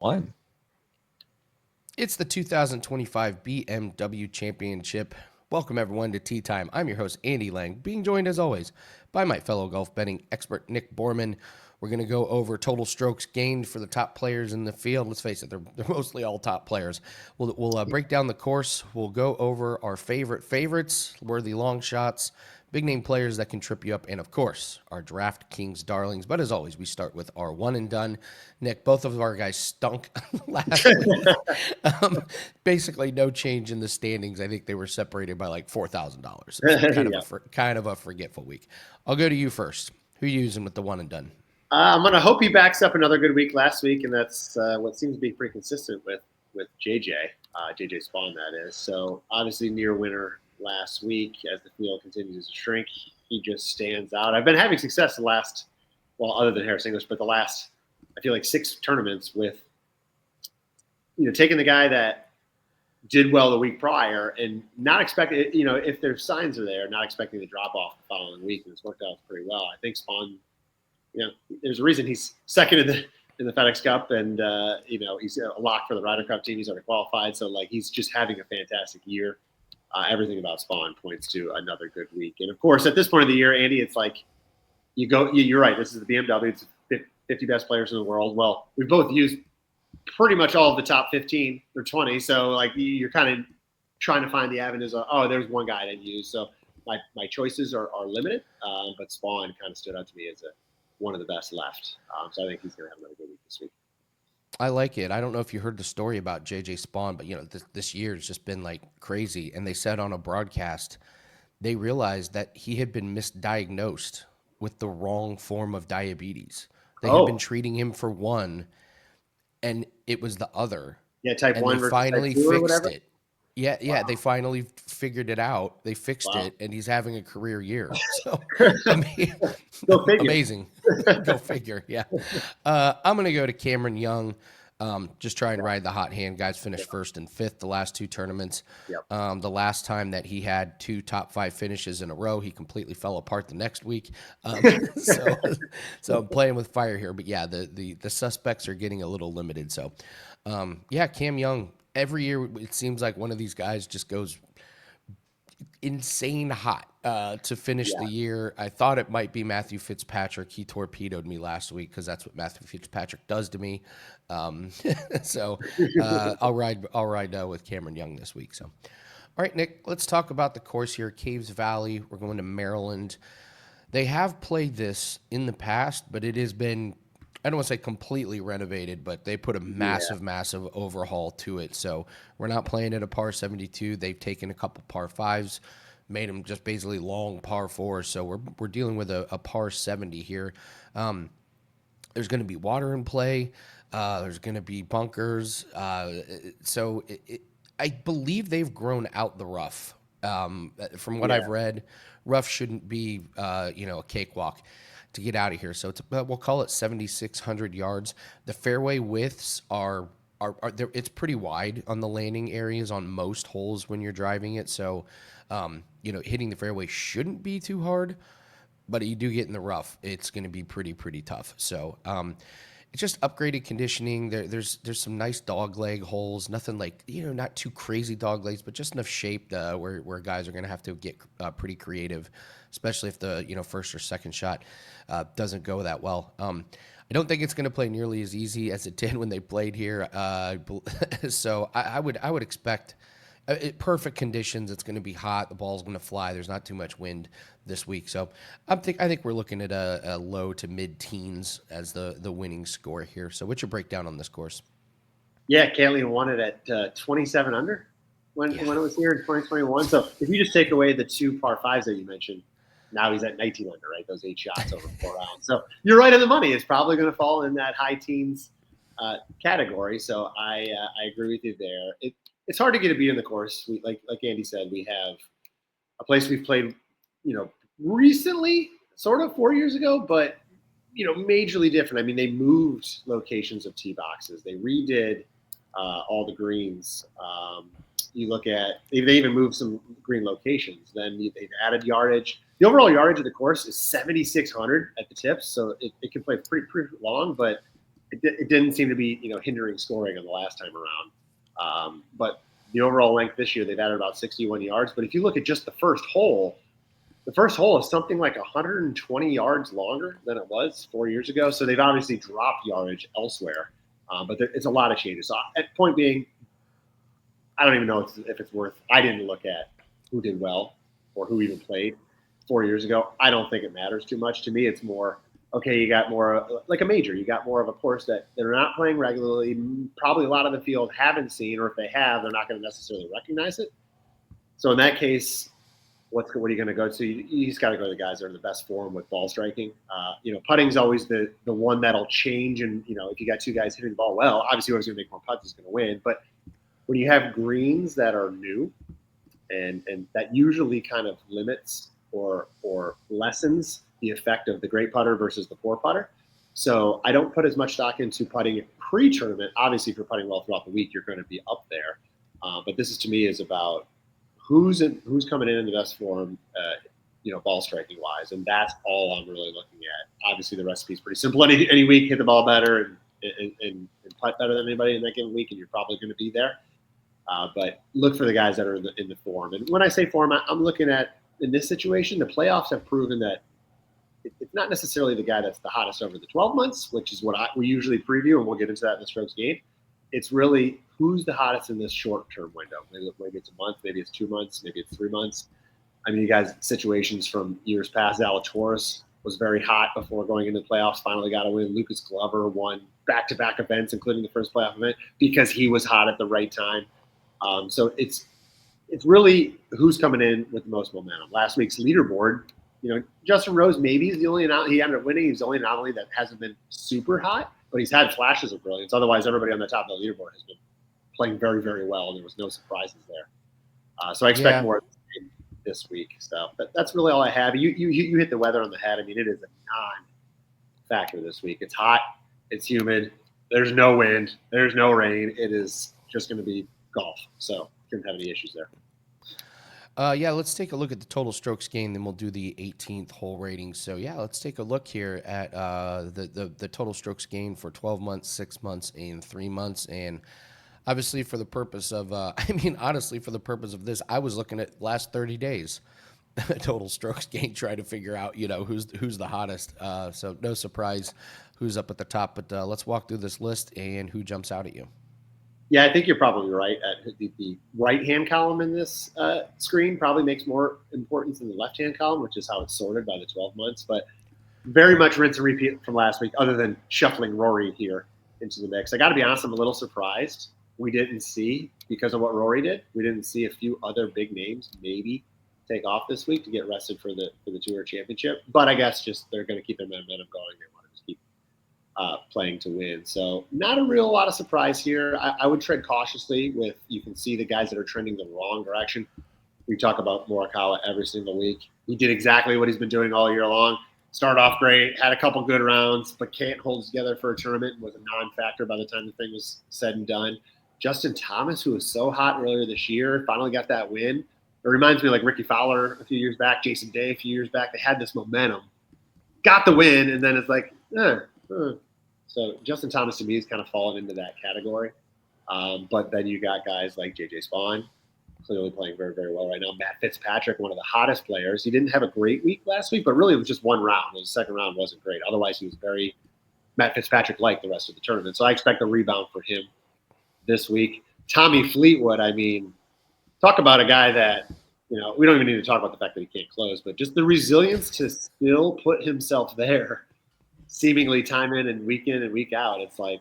One. It's the 2025 BMW Championship. Welcome, everyone, to Tea Time. I'm your host, Andy Lang, being joined, as always, by my fellow golf betting expert, Nick Borrman. We're going to go over total strokes gained for the top players in the field. Let's face it, they're mostly all top players. We'll break down the course. We'll go over our favorites, worthy long shots, big name players that can trip you up, and of course, our DraftKings Darlings. But as always, we start with our one and done. Nick, both of our guys stunk last week. Basically, no change in the standings. I think they were separated by like $4,000. Kind of a forgetful week. I'll go to you first. Who are you using with the one and done? I'm going to hope he backs up another good week last week, and that's what seems to be pretty consistent with JJ Spaun, that is. So obviously near winner last week as the field continues to shrink. He just stands out. I've been having success the last, well, other than Harris English, but the last, I feel like 6 tournaments with, taking the guy that did well the week prior and not expecting, if their signs are there, not expecting the drop off the following week, and it's worked out pretty well. I think Spaun, there's a reason he's second in the FedEx Cup, and he's a lock for the Ryder Cup team. He's already qualified, so he's just having a fantastic year. Everything about Spaun points to another good week, and of course, at this point of the year, Andy, it's like you're right. This is the BMW. It's 50 best players in the world. Well, we both used pretty much all of the top 15 or 20, so you're kind of trying to find the avenues of, there's one guy I didn't use. So my choices are limited, but Spaun kind of stood out to me as one of the best left. So I think he's going to have another good week this week. I like it. I don't know if you heard the story about JJ Spaun, but this year has just been like crazy. And they said on a broadcast, they realized that he had been misdiagnosed with the wrong form of diabetes. They had been treating him for one, and it was the other. Yeah, type 1 versus finally type 2 or fixed whatever? it. Yeah, Wow. they finally figured it out. They fixed it, and he's having a career year. So, Go figure. Amazing. Go figure, yeah. I'm going to go to Cameron Young. Just try and ride the hot hand. Guys finished first and fifth the last 2 tournaments. Yep. The last time that he had 2 top 5 finishes in a row, he completely fell apart the next week. So I'm playing with fire here. But yeah, the suspects are getting a little limited. So Cam Young, every year it seems like one of these guys just goes insane hot to finish the year. I thought it might be Matthew Fitzpatrick. He torpedoed me last week because that's what Matthew Fitzpatrick does to me. So I'll ride with Cameron Young this week. So, all right, Nick, let's talk about the course here. Caves Valley. We're going to Maryland. They have played this in the past, but it has been, I don't want to say completely renovated, but they put a massive overhaul to it. So we're not playing at a par 72. They've taken a couple par 5s, made them just basically long par 4s. So we're dealing with a par 70 here. There's going to be water in play. There's going to be bunkers. So I believe they've grown out the rough. From what I've read, rough shouldn't be a cakewalk to get out of here. So it's we'll call it 7,600 yards. The fairway widths are it's pretty wide on the landing areas on most holes when you're driving it. So hitting the fairway shouldn't be too hard, but you do get in the rough, it's going to be pretty tough. So it's just upgraded conditioning. There's some nice dog leg holes. Nothing like not too crazy dog legs, but just enough shape where guys are going to have to get pretty creative, especially if the first or second shot doesn't go that well. I don't think it's going to play nearly as easy as it did when they played here. So I would expect perfect conditions. It's going to be hot. The ball's going to fly. There's not too much wind this week. So I think we're looking at a low to mid-teens as the winning score here. So what's your breakdown on this course? Yeah, Cantlay won it at 27 under when it was here in 2021. So if you just take away the 2 par 5s that you mentioned, now he's at 19 under, right? Those 8 shots over 4 rounds. So you're right on the money. It's probably going to fall in that high teens category. So I agree with you there. It's hard to get a beat in the course. Like Andy said, we have a place we've played, recently, sort of 4 years ago, but majorly different. I mean, they moved locations of tee boxes. They redid all the greens. You look at they even moved some green locations. Then they've added yardage. The overall yardage of the course is 7,600 at the tips, so it can play pretty long. But it didn't seem to be, hindering scoring on the last time around. But the overall length this year, they've added about 61 yards. But if you look at just the first hole is something like 120 yards longer than it was 4 years ago. So they've obviously dropped yardage elsewhere. But it's a lot of changes. So at point being, I don't even know if it's worth. I didn't look at who did well or who even played 4 years ago. I don't think it matters too much. To me, it's more, okay, you got more like a major. You got more of a course that they're not playing regularly. Probably a lot of the field haven't seen, or if they have, they're not going to necessarily recognize it. So in that case, what are you going to go to? You just got to go to the guys that are in the best form with ball striking. Putting's always the one that'll change. And, if you got two guys hitting the ball well, obviously whoever's going to make more putts is going to win. But when you have greens that are new, and that usually kind of limits or lessens the effect of the great putter versus the poor putter. So I don't put as much stock into putting pre-tournament. Obviously, if you're putting well throughout the week, you're going to be up there. But this is, to me, is about who's coming in the best form, ball striking wise, and that's all I'm really looking at. Obviously, the recipe is pretty simple. Any week, hit the ball better and putt better than anybody in that given week, and you're probably going to be there. But look for the guys that are in the form. And when I say form, I'm looking at, in this situation, the playoffs have proven that it's not necessarily the guy that's the hottest over the 12 months, which is what we usually preview, and we'll get into that in the strokes game. It's really who's the hottest in this short-term window. Maybe it's a month, maybe it's 2 months, maybe it's 3 months. I mean, you guys, situations from years past, Zalatoris was very hot before going into the playoffs, finally got a win. Lucas Glover won back-to-back events, including the first playoff event, because he was hot at the right time. So it's really who's coming in with the most momentum. Last week's leaderboard, Justin Rose maybe is the only anomaly. He ended up winning. He's the only anomaly that hasn't been super hot, but he's had flashes of brilliance. Otherwise, everybody on the top of the leaderboard has been playing very, very well, and there was no surprises there. So I expect more this week. So that's really all I have. You hit the weather on the head. I mean, it is a non-factor this week. It's hot. It's humid. There's no wind. There's no rain. It is just going to be golf. So shouldn't have any issues there. Let's take a look at the total strokes gained, then we'll do the 18th hole rating. So, let's take a look here at the total strokes gained for 12 months, 6 months, and 3 months. And obviously for the purpose of, for the purpose of this, I was looking at last 30 days total strokes gained, trying to figure out, who's the hottest. So no surprise who's up at the top, but let's walk through this list and who jumps out at you. Yeah, I think you're probably right. The right-hand column in this screen probably makes more importance than the left-hand column, which is how it's sorted by the 12 months. But very much rinse and repeat from last week, other than shuffling Rory here into the mix. I got to be honest, I'm a little surprised we didn't see, because of what Rory did, we didn't see a few other big names maybe take off this week to get rested for the Tour Championship. But I guess just they're going to keep their momentum going. They want to just keep playing to win. So not a real lot of surprise here. I would tread cautiously with, you can see the guys that are trending the wrong direction. We talk about Morikawa every single week. He did exactly what he's been doing all year long. Started off great, had a couple good rounds, but can't hold together for a tournament and was a non-factor by the time the thing was said and done. Justin Thomas, who was so hot earlier this year, finally got that win. It reminds me of like Ricky Fowler a few years back, Jason Day a few years back. They had this momentum, got the win, and then it's like, So Justin Thomas, to me, has kind of fallen into that category. But then you got guys like J.J. Spaun, clearly playing very, very well right now. Matt Fitzpatrick, one of the hottest players. He didn't have a great week last week, but really it was just one round. The second round wasn't great. Otherwise, he was very Matt Fitzpatrick-like the rest of the tournament. So I expect a rebound for him this week. Tommy Fleetwood, I mean, talk about a guy that, we don't even need to talk about the fact that he can't close, but just the resilience to still put himself there seemingly time in and week out. It's like,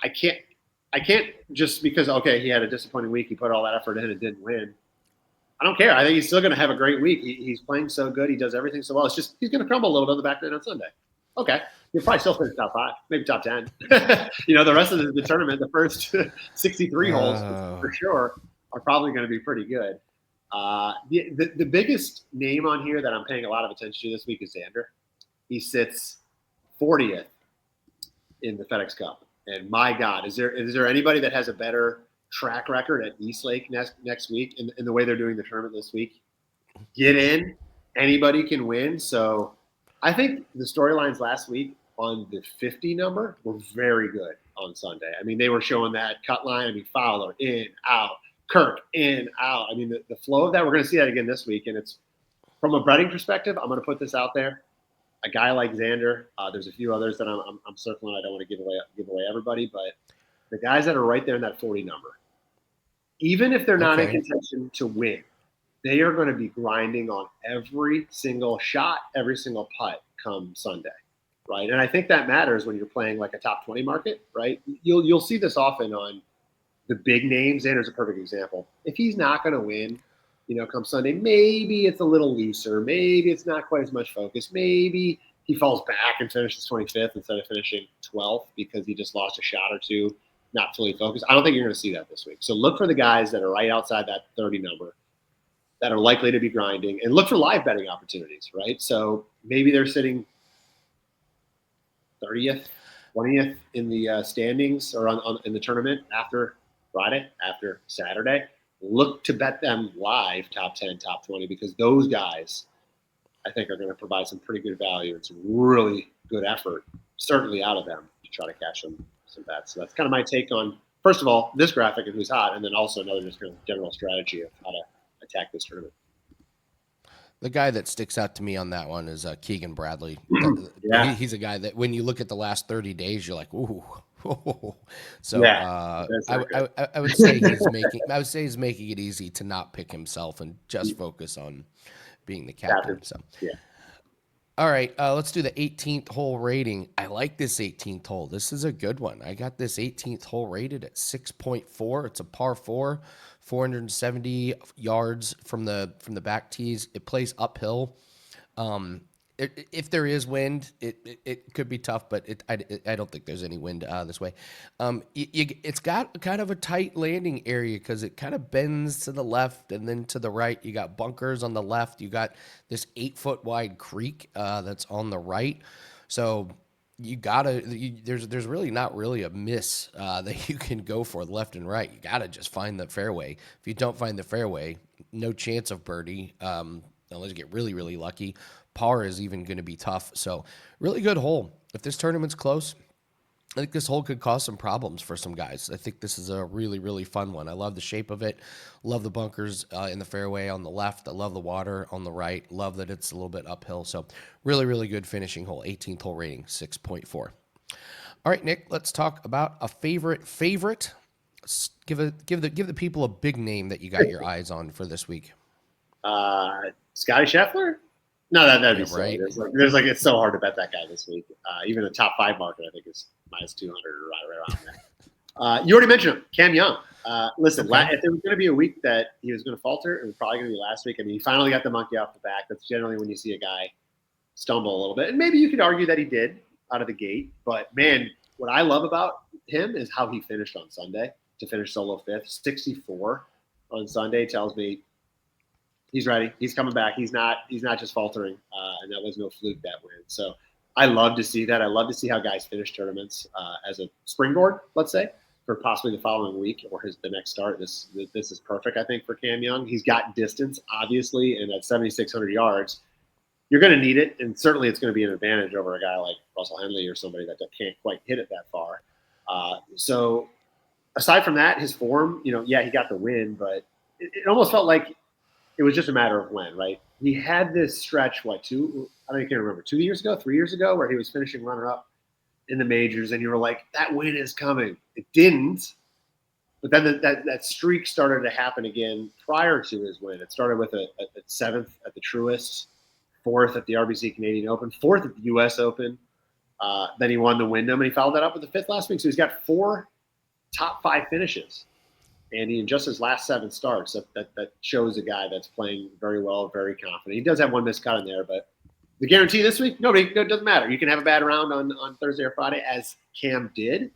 I can't just because, okay, he had a disappointing week, he put all that effort in and didn't win. I don't care. I think he's still going to have a great week. He's playing so good. He does everything so well. It's just, he's going to crumble a little bit on the back end on Sunday. Okay. He'll probably still finish top 5, maybe top 10. The rest of the tournament, the first 63 holes for sure are probably going to be pretty good. The biggest name on here that I'm paying a lot of attention to this week is Xander. He sits 40th in the FedEx Cup. And my God, is there anybody that has a better track record at Eastlake next week in the way they're doing the tournament this week? Get in. Anybody can win. So I think the storylines last week on the 50 number were very good on Sunday. I mean, they were showing that cut line. I mean, Fowler in, out, Kirk in, out. I mean, the flow of that, we're going to see that again this week. And it's from a betting perspective, I'm going to put this out there. A guy like Xander, there's a few others that I'm circling. I don't want to give away everybody, but the guys that are right there in that 40 number, even if they're not in contention to win, they are going to be grinding on every single shot, every single putt come Sunday, right? And I think that matters when you're playing like a top 20 market, right? You'll see this often on the big names. Xander's a perfect example. If he's not going to win, come Sunday, maybe it's a little looser. Maybe it's not quite as much focus. Maybe he falls back and finishes 25th instead of finishing 12th because he just lost a shot or two, not fully focused. I don't think you're going to see that this week. So look for the guys that are right outside that 30 number that are likely to be grinding, and look for live betting opportunities, right? So maybe they're sitting 30th, 20th in the standings or in the tournament after Friday, after Saturday. Look to bet them live top 10, top 20, because those guys, I think, are going to provide some pretty good value and some really good effort, certainly out of them, to try to cash some bets. So that's kind of my take on, first of all, this graphic and who's hot, and then also another just kind of general strategy of how to attack this tournament. The guy that sticks out to me on that one is Keegan Bradley. Yeah. He's a guy that when you look at the last 30 days, you're like, ooh. So Yeah, I would say he's making it easy to not pick himself and just focus on being the captain. So yeah. All right, let's do the 18th hole rating. I like this 18th hole. This is a good one. I got this 18th hole rated at 6.4. It's a par 4, 470 yards from the back tees. It plays uphill. If there is wind, it could be tough, but I don't think there's any wind this way. It's got kind of a tight landing area because it kind of bends to the left and then to the right. You got bunkers on the left. You got this 8-foot wide creek that's on the right. So there's really not really a miss that you can go for left and right. You gotta just find the fairway. If you don't find the fairway, no chance of birdie unless you get really, really lucky. Par is even going to be tough. So really good hole. If this tournament's close, I think this hole could cause some problems for some guys. I think this is a really, really fun one. I love the shape of it. Love the bunkers in the fairway on the left. I love the water on the right. Love that it's a little bit uphill. So really, really good finishing hole. 18th hole rating, 6.4. All right, Nick, let's talk about a favorite. Give the people a big name that you got your eyes on for this week. Scottie Scheffler? No, that'd be silly. Right. There's it's so hard to bet that guy this week. Even the top 5 market, I think, is minus 200 or right around there. You already mentioned him, Cam Young. Listen, if there was going to be a week that he was going to falter, it was probably going to be last week. I mean, he finally got the monkey off the back. That's generally when you see a guy stumble a little bit. And maybe you could argue that he did out of the gate. But, man, what I love about him is how he finished on Sunday to finish solo 5th. 64 on Sunday tells me he's ready. He's coming back. He's not just faltering, and that was no fluke that win. So I love to see that. I love to see how guys finish tournaments as a springboard, let's say, for possibly the following week or the next start. This is perfect, I think, for Cam Young. He's got distance, obviously, and at 7,600 yards, you're going to need it, and certainly it's going to be an advantage over a guy like Russell Henley or somebody that can't quite hit it that far. So aside from that, his form, he got the win, but it almost felt like it was just a matter of when, right? He had this stretch, 2 years ago, 3 years ago, where he was finishing runner-up in the majors, and you were like, that win is coming. It didn't, but then that streak started to happen again prior to his win. It started with a 7th at the Truist, 4th at the RBC Canadian Open, 4th at the U.S. Open. Then he won the Wyndham, and he followed that up with the 5th last week. So he's got 4 top 5 finishes. And in just his last 7 starts, that shows a guy that's playing very well, very confident. He does have one missed cut in there, but the guarantee this week, it doesn't matter. You can have a bad round on Thursday or Friday, as Cam did.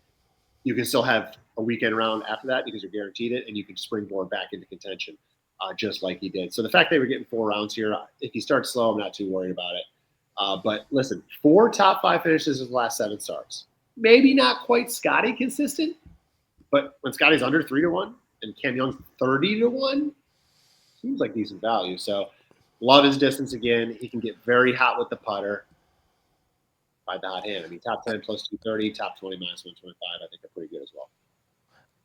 You can still have a weekend round after that because you're guaranteed it, and you can springboard back into contention just like he did. So the fact they were getting 4 rounds here, if he starts slow, I'm not too worried about it. But listen, 4 top 5 finishes in the last 7 starts. Maybe not quite Scottie consistent, but when Scottie's under 3-1, and Cam Young's 30-1, seems like decent value. So love his distance again. He can get very hot with the putter. by the hot hand. I mean, top 10 plus 230, top 20 minus 125. I think are pretty good as well.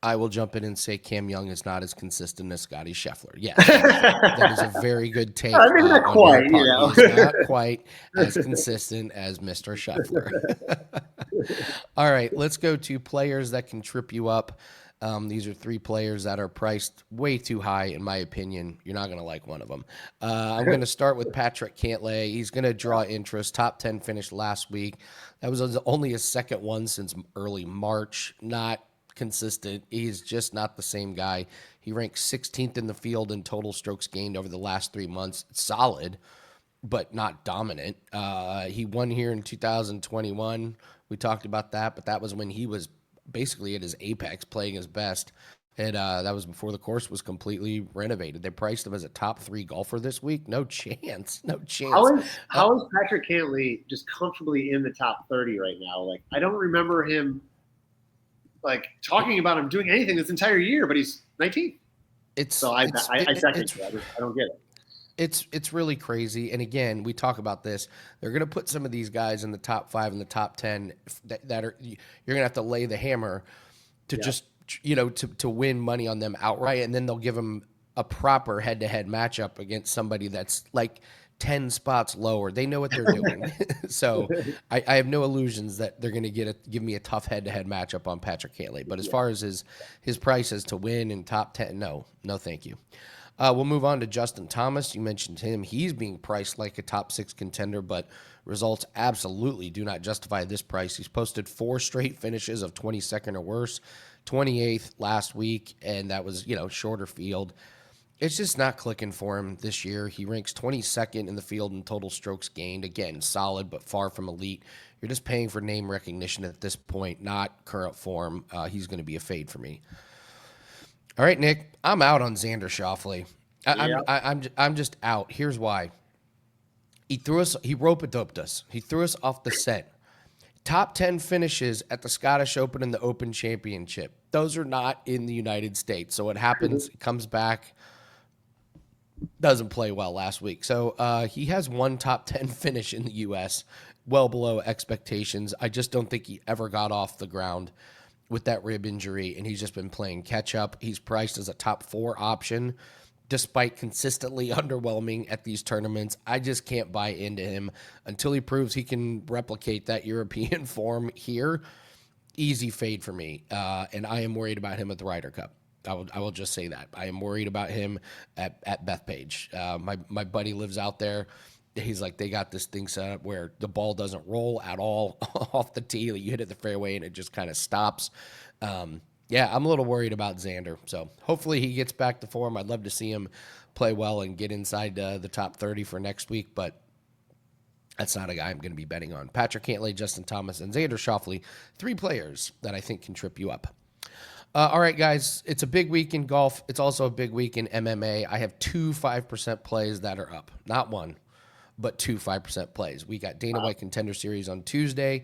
I will jump in and say Cam Young is not as consistent as Scottie Scheffler. Yes, that is a very good take. Maybe not quite, He's not quite as consistent as Mr. Scheffler. All right, let's go to players that can trip you up. These are 3 players that are priced way too high, in my opinion. You're not going to like one of them. I'm going to start with Patrick Cantlay. He's going to draw interest. Top 10 finished last week. That was only his second one since early March. Not consistent. He's just not the same guy. He ranks 16th in the field in total strokes gained over the last 3 months. Solid, but not dominant. He won here in 2021. We talked about that, but that was when he was basically at his apex, playing his best. And that was before the course was completely renovated. They priced him as a top 3 golfer this week. No chance. No chance. How is Patrick Cantlay just comfortably in the top 30 right now? Like, I don't remember him talking about him doing anything this entire year, but he's 19. I don't get it. It's really crazy. And again, we talk about this. They're going to put some of these guys in the top 5 and the top 10 that are, you're going to have to lay the hammer to just, to win money on them outright. And then they'll give them a proper head-to-head matchup against somebody that's like 10 spots lower. They know what they're doing. So I have no illusions that they're going to give me a tough head-to-head matchup on Patrick Cantlay. But as far as his prices to win in top 10, no, thank you. We'll move on to Justin Thomas. You mentioned him. He's being priced like a top 6 contender, but results absolutely do not justify this price. He's posted 4 straight finishes of 22nd or worse, 28th last week, and that was, shorter field. It's just not clicking for him this year. He ranks 22nd in the field in total strokes gained. Again, solid, but far from elite. You're just paying for name recognition at this point, not current form. He's going to be a fade for me. All right, Nick, I'm out on Xander Schauffele. I'm just out. Here's why. He rope-a-doped us. He threw us off the scent. Top 10 finishes at the Scottish Open and the Open Championship. Those are not in the United States. So what happens, comes back, doesn't play well last week. So he has one top 10 finish in the U.S., well below expectations. I just don't think he ever got off the ground with that rib injury, and he's just been playing catch-up. He's priced as a top 4 option, despite consistently underwhelming at these tournaments. I just can't buy into him until he proves he can replicate that European form here. Easy fade for me, and I am worried about him at the Ryder Cup. I will just say that. I am worried about him at Bethpage. My buddy lives out there. He's like, they got this thing set up where the ball doesn't roll at all off the tee. You hit it the fairway and it just kind of stops. I'm a little worried about Xander. So hopefully he gets back to form. I'd love to see him play well and get inside the top 30 for next week, but that's not a guy I'm going to be betting on. Patrick Cantlay, Justin Thomas, and Xander Schauffele, 3 players that I think can trip you up. All right, guys, it's a big week in golf. It's also a big week in MMA. I have 2 5% plays that are up. Not one, but 2 5% plays. We got Dana White Contender Series on Tuesday.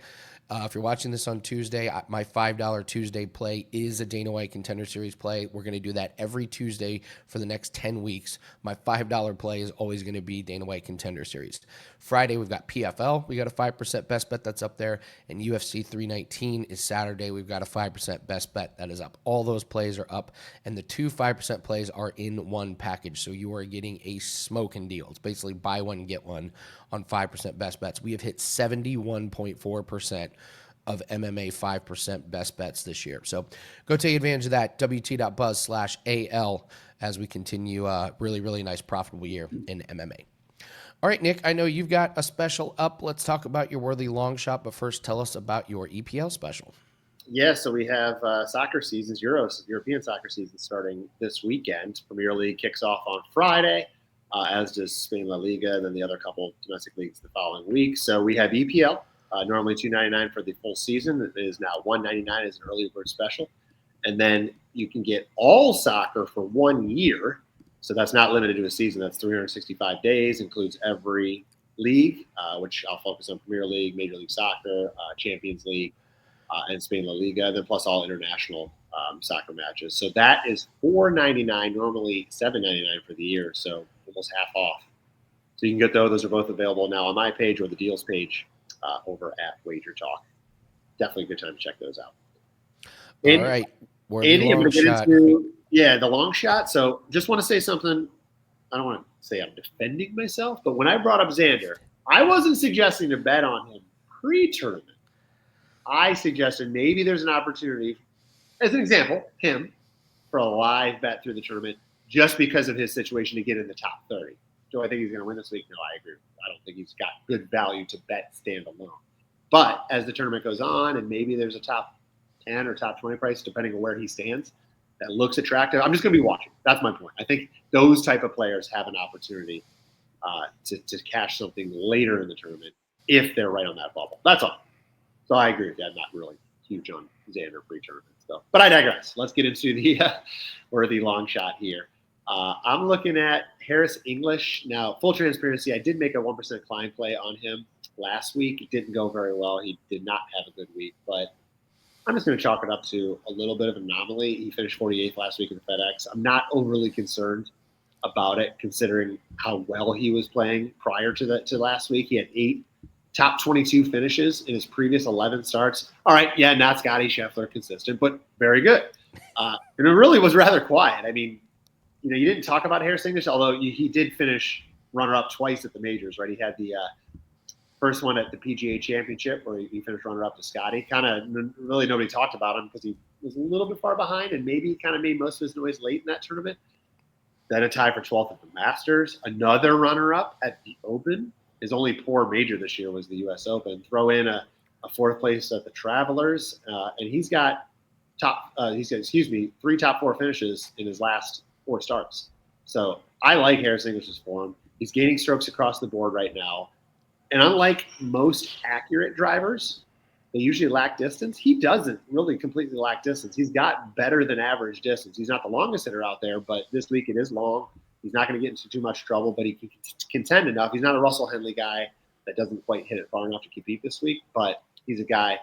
If you're watching this on Tuesday, my $5 Tuesday play is a Dana White Contender Series play. We're going to do that every Tuesday for the next 10 weeks. My $5 play is always going to be Dana White Contender Series. Friday, we've got PFL. We got a 5% best bet that's up there. And UFC 319 is Saturday. We've got a 5% best bet that is up. All those plays are up. And the 2 5% plays are in one package. So you are getting a smoking deal. It's basically buy one, get one on 5% best bets. We have hit 71.4% of MMA 5% best bets this year. So go take advantage of that. WT.buzz/AL as we continue a really, really nice profitable year in MMA. All right, Nick, I know you've got a special up. Let's talk about your worthy long shot, but first tell us about your EPL special. Yeah, so we have soccer seasons, European soccer season starting this weekend. Premier League kicks off on Friday, as does Spain La Liga, and then the other couple domestic leagues the following week. So we have EPL, normally $2.99 for the full season. It is now $1.99 as an early bird special. And then you can get all soccer for 1 year. So that's not limited to a season. That's 365 days, includes every league, which I'll focus on Premier League, Major League Soccer, Champions League, and Spain La Liga, then plus all international soccer matches. So that is $4.99, normally $7.99 for the year, so almost half off. So you can get those. Those are both available now on my page or the deals page over at Wager Talk. Definitely a good time to check those out. All right. Andy, I'm going to get into the long shot. So just want to say something. I don't want to say I'm defending myself, but when I brought up Xander, I wasn't suggesting to bet on him pre-tournament. I suggested maybe there's an opportunity, as an example, him for a live bet through the tournament just because of his situation to get in the top 30. Do I think he's going to win this week? No, I agree. I don't think he's got good value to bet standalone. But as the tournament goes on and maybe there's a top 10 or top 20 price, depending on where he stands, that looks attractive, I'm just going to be watching. That's my point. I think those type of players have an opportunity to cash something later in the tournament if they're right on that bubble. That's all. So I agree with you. I'm not really huge on Xander pre-tournament stuff. But I digress. Let's get into the worthy long shot here. I'm looking at Harris English. Now, full transparency, I did make a 1% client play on him last week. It didn't go very well. He did not have a good week. But I'm just going to chalk it up to a little bit of an anomaly. He finished 48th last week in the FedEx. I'm not overly concerned about it, considering how well he was playing prior to last week. He had 8 top 22 finishes in his previous 11 starts. All right, yeah, not Scottie Scheffler consistent, but very good. And it really was rather quiet. I mean, you didn't talk about Harris English, although he did finish runner-up twice at the majors, right? He had the first one at the PGA Championship where he finished runner-up to Scottie. Kind of really nobody talked about him because he was a little bit far behind and maybe kind of made most of his noise late in that tournament. Then a tie for 12th at the Masters. Another runner-up at the Open. His only poor major this year was the U.S. Open. Throw in a 4th place at the Travelers, and he's got 3 top 4 finishes in his last 4 starts. So I like Harris English's form. He's gaining strokes across the board right now. And unlike most accurate drivers, they usually lack distance. He doesn't really completely lack distance. He's got better than average distance. He's not the longest hitter out there, but this week it is long. He's not going to get into too much trouble, but he can contend enough. He's not a Russell Henley guy that doesn't quite hit it far enough to compete this week, but he's a guy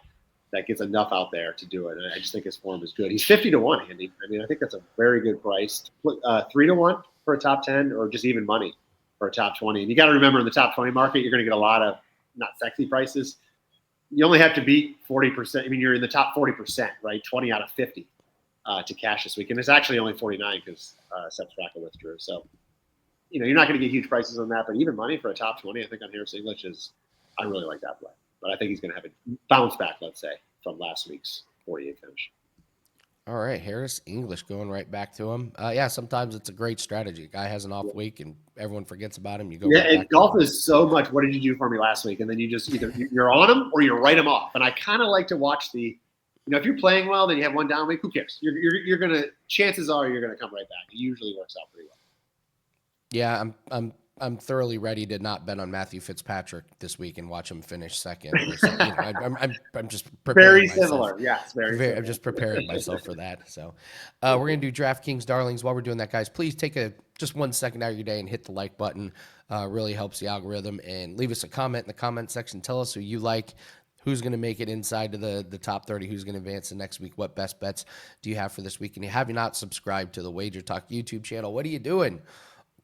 that gets enough out there to do it. And I just think his form is good. He's 50-1, Andy. I mean, I think that's a very good price. 3-1 for a top 10 or just even money for a top 20. And you got to remember in the top 20 market, you're going to get a lot of not sexy prices. You only have to beat 40%. I mean, you're in the top 40%, right? 20 out of 50 to cash this week. And it's actually only 49 because Sepp Straka withdrew. So, you're not going to get huge prices on that, but even money for a top 20, I think on Harris English I really like that play. But I think he's going to have a bounce back, let's say, from last week's 48 finish. All right, Harris English going right back to him. Sometimes it's a great strategy. Guy has an off week and everyone forgets about him. You go. Yeah, and golf is so much. What did you do for me last week? And then you just either you're on him or you write him off. And I kind of like to watch the. If you're playing well, then you have one down week. Who cares? You're gonna. Chances are you're gonna come right back. It usually works out pretty well. Yeah, I'm thoroughly ready to not bet on Matthew Fitzpatrick this week and watch him finish second. I'm just preparing very myself. Similar. Yes, very similar. I'm just preparing myself for that. So we're gonna do DraftKings Darlings. While we're doing that, guys, please take just 1 second out of your day and hit the like button. Really helps the algorithm. And leave us a comment in the comment section. Tell us who you like. Who's going to make it inside to the top 30? Who's going to advance the next week? What best bets do you have for this week? And have you not subscribed to the Wager Talk YouTube channel? What are you doing?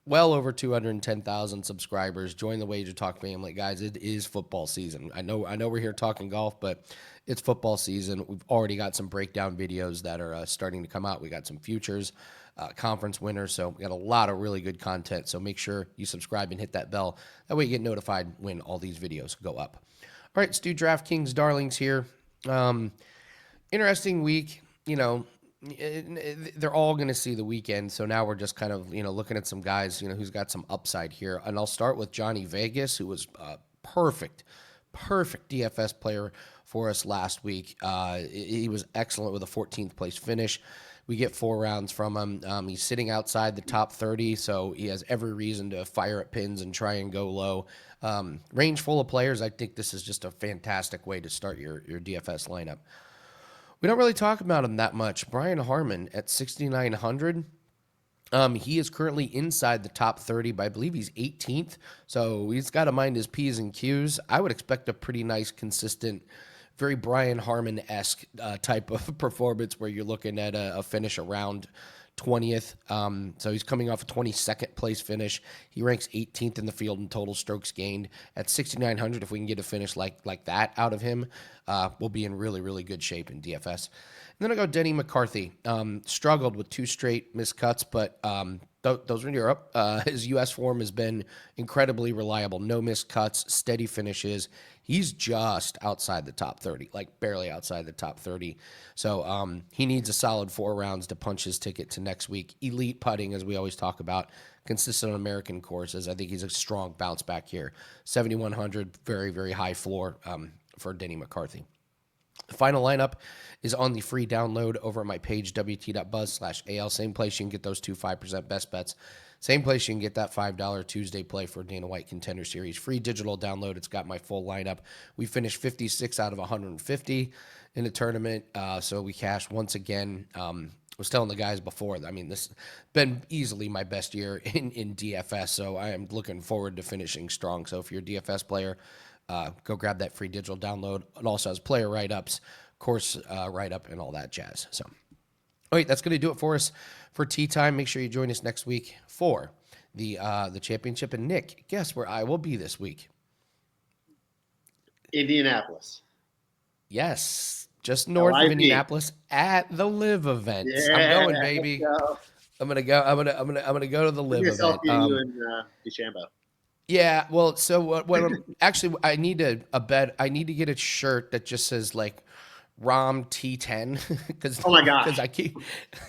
Well over 210,000 subscribers. Join the Wager Talk family. Guys, it is football season. I know we're here talking golf, but it's football season. We've already got some breakdown videos that are starting to come out. We got some futures, conference winners, so we got a lot of really good content. So make sure you subscribe and hit that bell. That way you get notified when all these videos go up. All right, let's do DraftKings Darlings here. Interesting week. They're all going to see the weekend. So now we're just kind of, looking at some guys, who's got some upside here. And I'll start with Johnny Vegas, who was perfect DFS player for us last week. He was excellent with a 14th place finish. We get 4 rounds from him. He's sitting outside the top 30, so he has every reason to fire at pins and try and go low. Range full of players. I think this is just a fantastic way to start your DFS lineup. We don't really talk about him that much. Brian Harman at 6,900. He is currently inside the top 30, but I believe he's 18th. So he's got to mind his P's and Q's. I would expect a pretty nice, consistent, very Brian Harman-esque type of performance where you're looking at a finish around 20th. So he's coming off a 22nd place finish. He ranks 18th in the field in total strokes gained at 6,900. If we can get a finish like that out of him, we'll be in really, really good shape in DFS. And then I go Denny McCarthy. Struggled with 2 straight missed cuts, but those are in Europe. His U.S. form has been incredibly reliable. No missed cuts, steady finishes. He's just outside the top 30, like barely outside the top 30. So he needs a solid 4 rounds to punch his ticket to next week. Elite putting, as we always talk about, consistent on American courses. I think he's a strong bounce back here. 7,100, very, very high floor for Denny McCarthy. The final lineup is on the free download over at my page, wt.buzz/AL. Same place you can get those 2 5% best bets. Same place you can get that $5 Tuesday play for Dana White Contender Series. Free digital download. It's got my full lineup. We finished 56 out of 150 in the tournament, so we cashed once again. I was telling the guys before, I mean, this has been easily my best year in DFS, so I am looking forward to finishing strong. So if you're a DFS player, go grab that free digital download. It also has player write-ups, course write-up, and all that jazz. So, all right, that's going to do it for us for tea time. Make sure you join us next week for the championship. And Nick, guess where I will be this week? Indianapolis. Yes, just north of Indianapolis at the Live event. Yeah, I'm going, baby. Go. I'm gonna go. I'm gonna go to the Live event. You and DeChambeau. Yeah, well, so what I'm actually, I need I need to get a shirt that just says like Rom T10 because oh my gosh, because I keep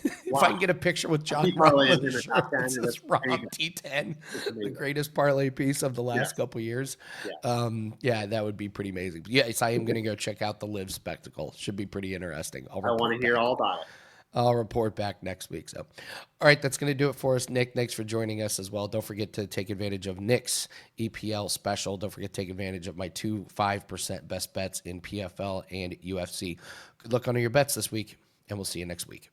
if I can get a picture with John Rom on the shirt that says Rom T10, the greatest parlay piece of the last couple years. Yeah, that would be pretty amazing. Yes, I am going to go check out the Live spectacle. Should be pretty interesting. I want to hear all about it. I'll report back next week. So, all right, that's going to do it for us. Nick, thanks for joining us as well. Don't forget to take advantage of Nick's EPL special. Don't forget to take advantage of my 2 5% best bets in PFL and UFC. Good luck on your bets this week, and we'll see you next week.